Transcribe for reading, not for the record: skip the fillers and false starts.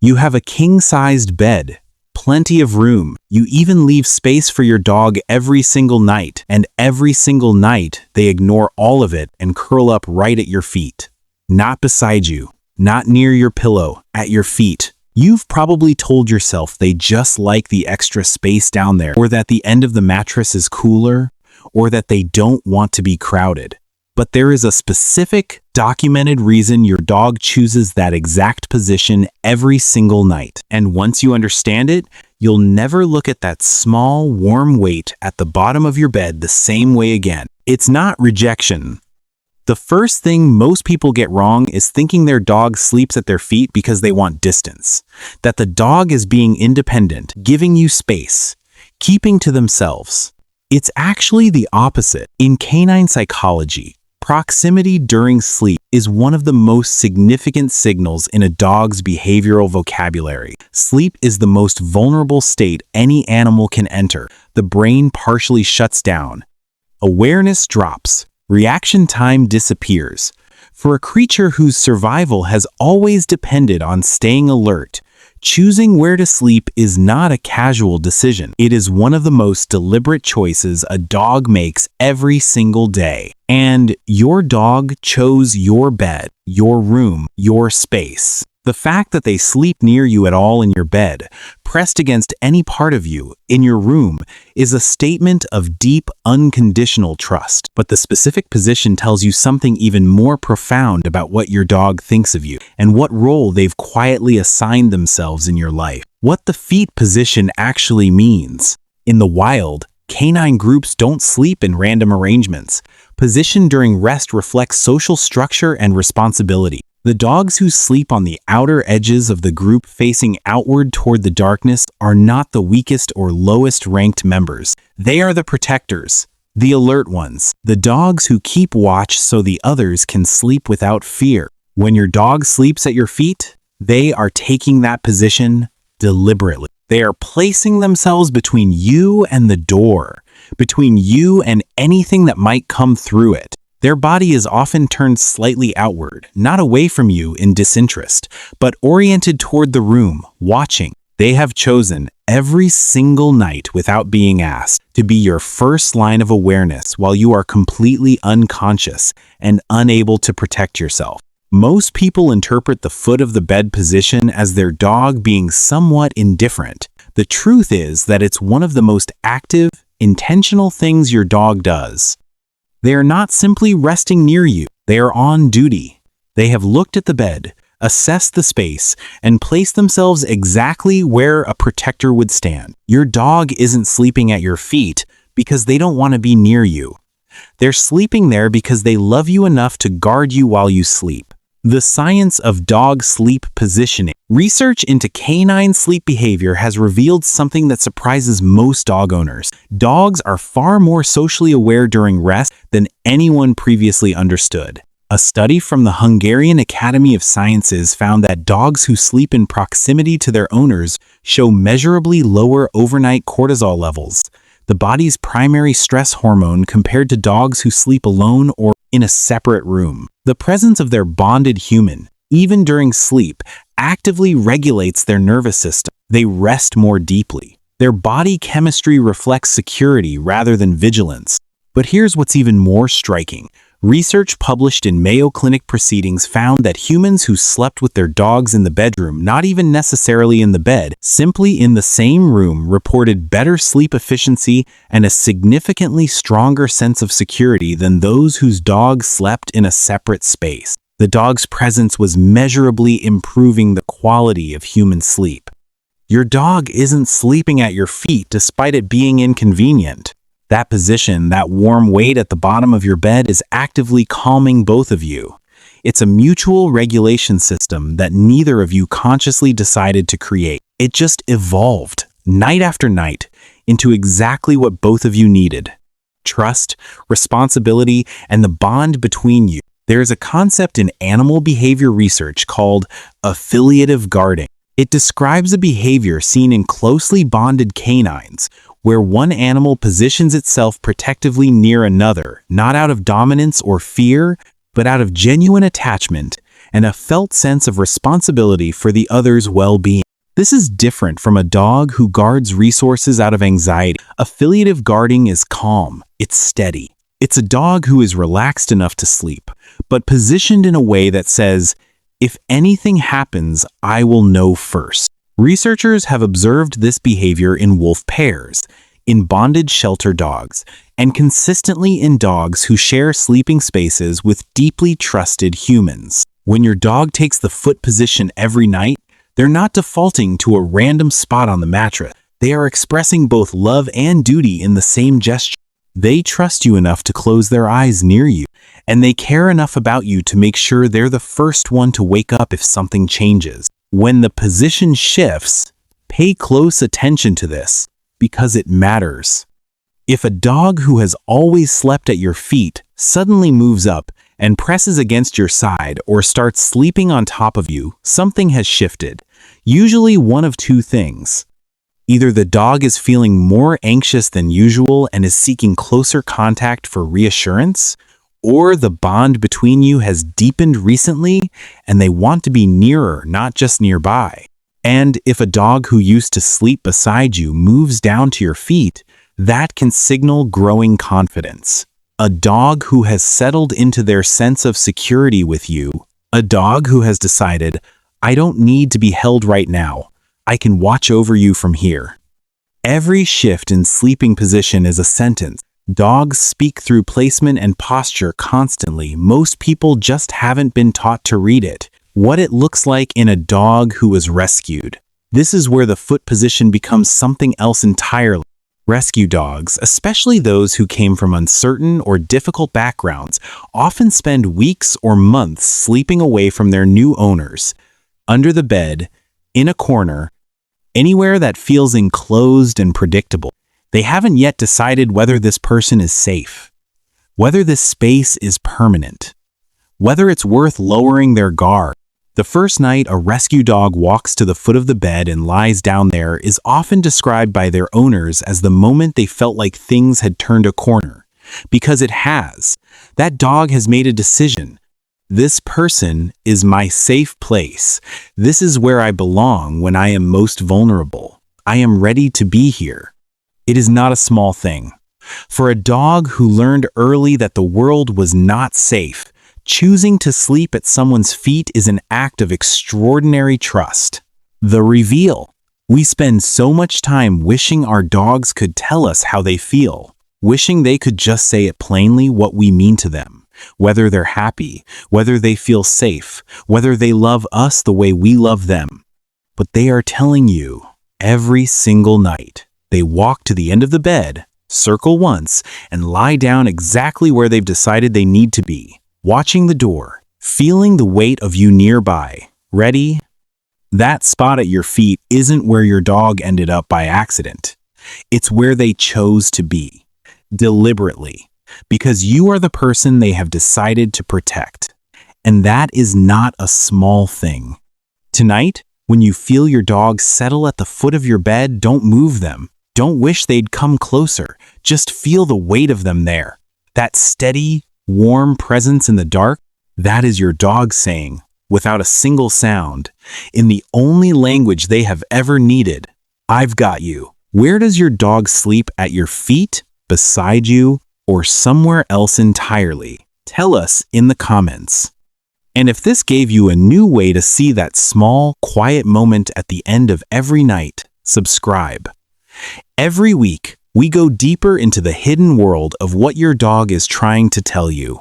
You have a king-sized bed, plenty of room. You even leave space for your dog every single night, and every single night they ignore all of it and curl up right at your feet. Not beside you, not near your pillow, at your feet. You've probably told yourself they just like the extra space down there, or that the end of the mattress is cooler, or that they don't want to be crowded. But there is a specific, documented reason your dog chooses that exact position every single night. And once you understand it, you'll never look at that small, warm weight at the bottom of your bed the same way again. It's not rejection. The first thing most people get wrong is thinking their dog sleeps at their feet because they want distance. That the dog is being independent, giving you space, keeping to themselves. It's actually the opposite. In canine psychology, proximity during sleep is one of the most significant signals in a dog's behavioral vocabulary. Sleep is the most vulnerable state any animal can enter. The brain partially shuts down. Awareness drops. Reaction time disappears. For a creature whose survival has always depended on staying alert, choosing where to sleep is not a casual decision. It is one of the most deliberate choices a dog makes every single day. And your dog chose your bed, your room, your space. The fact that they sleep near you at all in your bed, pressed against any part of you, in your room, is a statement of deep, unconditional trust. But the specific position tells you something even more profound about what your dog thinks of you and what role they've quietly assigned themselves in your life. What the feet position actually means. In the wild, canine groups don't sleep in random arrangements. Position during rest reflects social structure and responsibility. The dogs who sleep on the outer edges of the group facing outward toward the darkness are not the weakest or lowest ranked members. They are the protectors, the alert ones, the dogs who keep watch so the others can sleep without fear. When your dog sleeps at your feet, they are taking that position deliberately. They are placing themselves between you and the door, between you and anything that might come through it. Their body is often turned slightly outward, not away from you in disinterest, but oriented toward the room, watching. They have chosen every single night without being asked to be your first line of awareness while you are completely unconscious and unable to protect yourself. Most people interpret the foot of the bed position as their dog being somewhat indifferent. The truth is that it's one of the most active, intentional things your dog does. They are not simply resting near you. They are on duty. They have looked at the bed, assessed the space, and placed themselves exactly where a protector would stand. Your dog isn't sleeping at your feet because they don't want to be near you. They're sleeping there because they love you enough to guard you while you sleep. The science of dog sleep positioning. Research into canine sleep behavior has revealed something that surprises most dog owners. Dogs are far more socially aware during rest than anyone previously understood. A study from the Hungarian Academy of Sciences found that dogs who sleep in proximity to their owners show measurably lower overnight cortisol levels, the body's primary stress hormone, compared to dogs who sleep alone or in a separate room. The presence of their bonded human, even during sleep, actively regulates their nervous system. They rest more deeply. Their body chemistry reflects security rather than vigilance. But here's what's even more striking. Research published in Mayo Clinic Proceedings found that humans who slept with their dogs in the bedroom, not even necessarily in the bed, simply in the same room, reported better sleep efficiency and a significantly stronger sense of security than those whose dogs slept in a separate space. The dog's presence was measurably improving the quality of human sleep. Your dog isn't sleeping at your feet despite it being inconvenient. That position, that warm weight at the bottom of your bed, is actively calming both of you. It's a mutual regulation system that neither of you consciously decided to create. It just evolved, night after night, into exactly what both of you needed. Trust, responsibility, and the bond between you. There is a concept in animal behavior research called affiliative guarding. It describes a behavior seen in closely bonded canines, where one animal positions itself protectively near another, not out of dominance or fear, but out of genuine attachment and a felt sense of responsibility for the other's well-being. This is different from a dog who guards resources out of anxiety. Affiliative guarding is calm, it's steady. It's a dog who is relaxed enough to sleep, but positioned in a way that says, if anything happens, I will know first. Researchers have observed this behavior in wolf pairs, in bonded shelter dogs, and consistently in dogs who share sleeping spaces with deeply trusted humans. When your dog takes the foot position every night, they're not defaulting to a random spot on the mattress. They are expressing both love and duty in the same gesture. They trust you enough to close their eyes near you, and they care enough about you to make sure they're the first one to wake up if something changes. When the position shifts, pay close attention to this, because it matters. If a dog who has always slept at your feet suddenly moves up and presses against your side or starts sleeping on top of you, something has shifted. Usually one of two things. Either the dog is feeling more anxious than usual and is seeking closer contact for reassurance, or the bond between you has deepened recently and they want to be nearer, not just nearby. And if a dog who used to sleep beside you moves down to your feet, that can signal growing confidence. A dog who has settled into their sense of security with you. A dog who has decided, I don't need to be held right now. I can watch over you from here. Every shift in sleeping position is a sentence. Dogs speak through placement and posture constantly. Most people just haven't been taught to read it. What it looks like in a dog who was rescued. This is where the foot position becomes something else entirely. Rescue dogs, especially those who came from uncertain or difficult backgrounds, often spend weeks or months sleeping away from their new owners, under the bed, in a corner, anywhere that feels enclosed and predictable. They haven't yet decided whether this person is safe, whether this space is permanent, whether it's worth lowering their guard. The first night a rescue dog walks to the foot of the bed and lies down there is often described by their owners as the moment they felt like things had turned a corner. Because it has. That dog has made a decision. This person is my safe place. This is where I belong when I am most vulnerable. I am ready to be here. It is not a small thing. For a dog who learned early that the world was not safe, choosing to sleep at someone's feet is an act of extraordinary trust. The reveal. We spend so much time wishing our dogs could tell us how they feel, wishing they could just say it plainly what we mean to them, whether they're happy, whether they feel safe, whether they love us the way we love them. But they are telling you every single night. They walk to the end of the bed, circle once, and lie down exactly where they've decided they need to be. Watching the door, feeling the weight of you nearby. Ready? That spot at your feet isn't where your dog ended up by accident. It's where they chose to be, deliberately, because you are the person they have decided to protect. And that is not a small thing. Tonight, when you feel your dog settle at the foot of your bed, don't move them. Don't wish they'd come closer. Just feel the weight of them there. That steady, warm presence in the dark, that is your dog saying, without a single sound, in the only language they have ever needed, I've got you. Where does your dog sleep? At your feet, beside you, or somewhere else entirely? Tell us in the comments. And if this gave you a new way to see that small, quiet moment at the end of every night, subscribe. Every week, we go deeper into the hidden world of what your dog is trying to tell you.